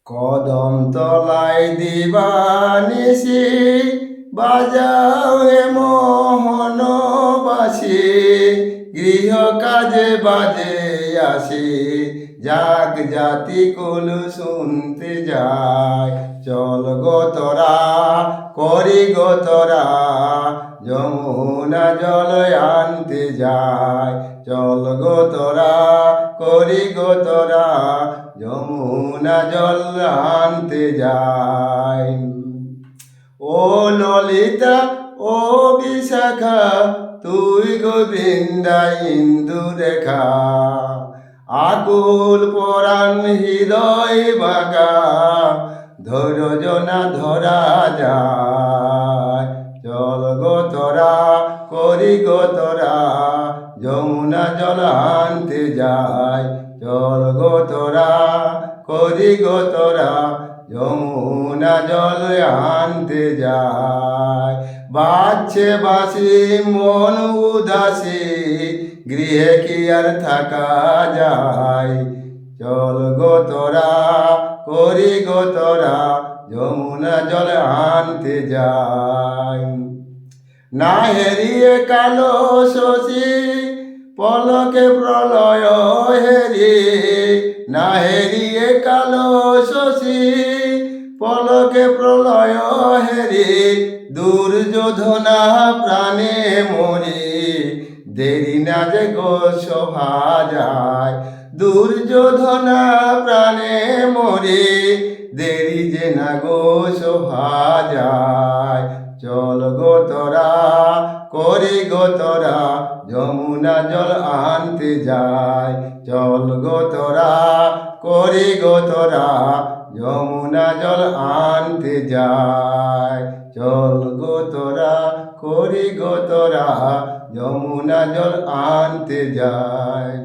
কদম তলায় দিবানিশি বাজাও হে মোহন বাসি, গৃহ কাজে বাজে আসি, জাগ জাতি কুল শুনতে যায়। চল গো তোরা করি গো তোরা, যমুনা জল আনতে যায়। চল গো তোরা করি গো তোরা, যমুনা জল আনতে যায়। ও ললিতা ও বিশাখা, তুই গোবিন্দা ইন্দু রেখা, আকুল পরাণ হৃদয় বাগা, ধৈর্য না ধরা যায়। চল গো তোরা করি গো তোরা, যমুনা জল আনতে যায়। চল গো তোরা করি গো তোরা, যমুনা জল আনতে যায়। বাজছে বাঁশি মন উদাসী, গৃহে কি আর থাকা যায়। চল গো তোরা করি গো তোরা, যমুনা জল আনতে যায়। না হেরিয়ে কালো শশী পলকে প্রলয় হেরি, না হেরিয়ে কালো শশী পলকে প্রলয় হেরি, দুর্যোধনা প্রাণে মরি, দেরি না যে গো শোভা যায়। দুর্যোধনা প্রাণে মরি, দেরি যে না গো শোভা যায়। চল গো তোরা করি গো তোরা, যমুনা জল আনতে যায়। চল গো তোরা করি গো তোরা, যমুনা জল আনতে যায়। চল গো তোরা করি গো তোরা, যমুনা জল আনতে যায়।